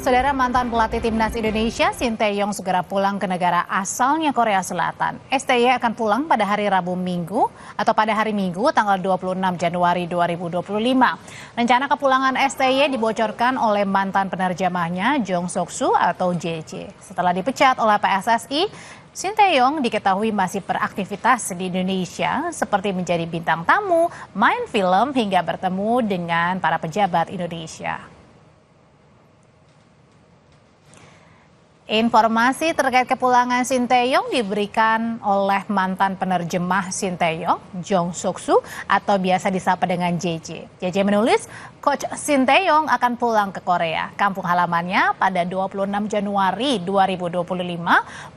Saudara, mantan pelatih timnas Indonesia Shin Tae-yong segera pulang ke negara asalnya Korea Selatan. STY akan pulang pada hari Rabu Minggu atau pada hari Minggu tanggal 26 Januari 2025. Rencana kepulangan STY dibocorkan oleh mantan penerjemahnya Jong Sok-soo atau JJ. Setelah dipecat oleh PSSI, Shin Tae-yong diketahui masih beraktivitas di Indonesia seperti menjadi bintang tamu, main film hingga bertemu dengan para pejabat Indonesia. Informasi terkait kepulangan Shin Tae-yong diberikan oleh mantan penerjemah Shin Tae-yong, Jong Sok-soo atau biasa disapa dengan JJ. JJ menulis, Coach Shin Tae-yong akan pulang ke Korea, kampung halamannya pada 26 Januari 2025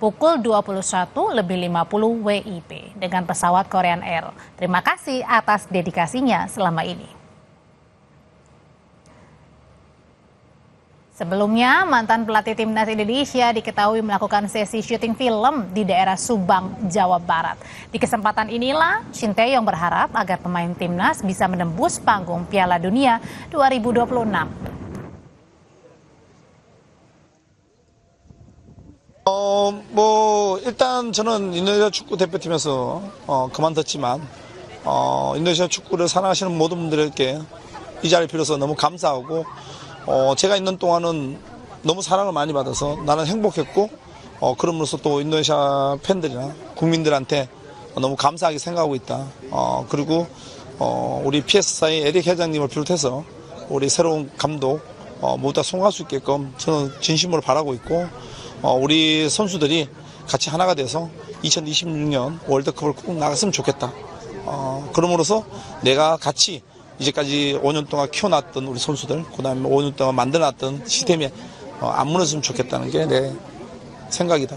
pukul 21.50 WIB dengan pesawat Korean Air. Terima kasih atas dedikasinya selama ini. Sebelumnya, mantan pelatih timnas Indonesia diketahui melakukan sesi syuting film di daerah Subang, Jawa Barat. Di kesempatan inilah, Shin Tae-yong berharap agar pemain timnas bisa menembus panggung Piala Dunia 2026. 일단 저는 인도네시아 축구 대표팀에서 그만뒀지만 인도네시아 축구를 사랑하시는 모든 분들께 이 자리를 빌어서 너무 감사하고 제가 있는 동안은 너무 사랑을 많이 받아서 나는 행복했고 그럼으로써 또 인도네시아 팬들이나 국민들한테 너무 감사하게 생각하고 있다. 그리고 우리 PS사의 에릭 회장님을 비롯해서 우리 새로운 감독 모두 다 성공할 수 있게끔 저는 진심으로 바라고 있고 우리 선수들이 같이 하나가 돼서 2026년 월드컵을 꼭 나갔으면 좋겠다. 그럼으로써 내가 같이 이제까지 5년 동안 키워놨던 우리 선수들, 그다음에 5년 동안 만들어놨던 시스템이 안 무너졌으면 좋겠다는 게 내 생각이다.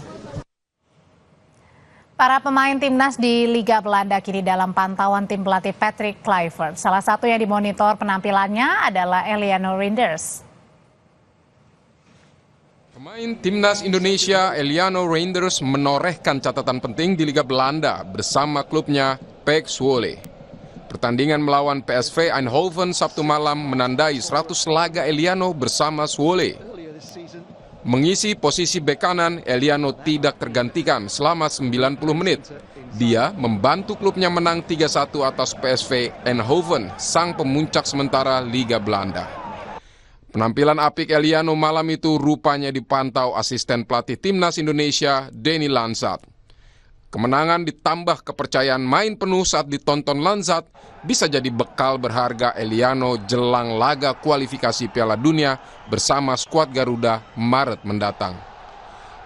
Para pemain timnas di Liga Belanda kini dalam pantauan tim pelatih Patrick Kluivert. Salah satu yang dimonitor penampilannya adalah Eliano Reinders. Pemain timnas Indonesia Eliano Reinders menorehkan catatan penting di Liga Belanda bersama klubnya PEC Zwolle. Pertandingan melawan PSV Eindhoven Sabtu malam menandai 100 laga Eliano bersama Zwolle. Mengisi posisi bek kanan, Eliano tidak tergantikan selama 90 menit. Dia membantu klubnya menang 3-1 atas PSV Eindhoven, sang pemuncak sementara Liga Belanda. Penampilan apik Eliano malam itu rupanya dipantau asisten pelatih timnas Indonesia, Denny Lansat. Kemenangan ditambah kepercayaan main penuh saat ditonton Lansat bisa jadi bekal berharga Eliano jelang laga kualifikasi Piala Dunia bersama skuad Garuda Maret mendatang.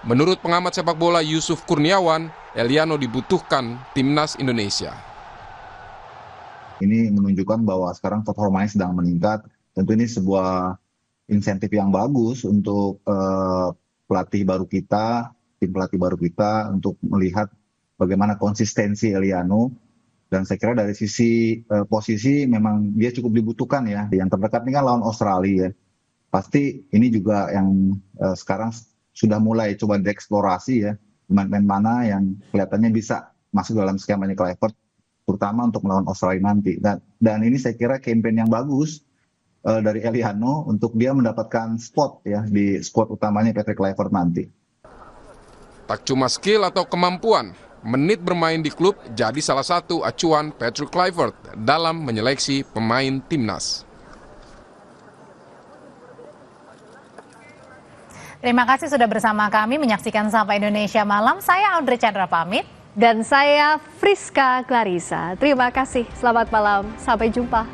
Menurut pengamat sepak bola Yusuf Kurniawan, Eliano dibutuhkan timnas Indonesia. Ini menunjukkan bahwa sekarang performanya sedang meningkat. Tentu ini sebuah insentif yang bagus untuk pelatih baru kita, tim pelatih baru kita untuk melihat bagaimana konsistensi Eliano, dan saya kira dari sisi posisi memang dia cukup dibutuhkan ya. Yang terdekat ini kan lawan Australia ya. Pasti ini juga yang sekarang sudah mulai coba dieksplorasi ya, pemain-pemain mana yang kelihatannya bisa masuk dalam skemanya Kluivert, terutama untuk melawan Australia nanti. Dan ini saya kira campaign yang bagus dari Eliano untuk dia mendapatkan spot ya di squad utamanya Patrick Kluivert nanti. Tak cuma skill atau kemampuan, menit bermain di klub jadi salah satu acuan Patrick Kluivert dalam menyeleksi pemain timnas. Terima kasih sudah bersama kami menyaksikan Sapa Indonesia Malam. Saya Audrey Chandra pamit. Dan saya Friska Clarissa. Terima kasih. Selamat malam. Sampai jumpa.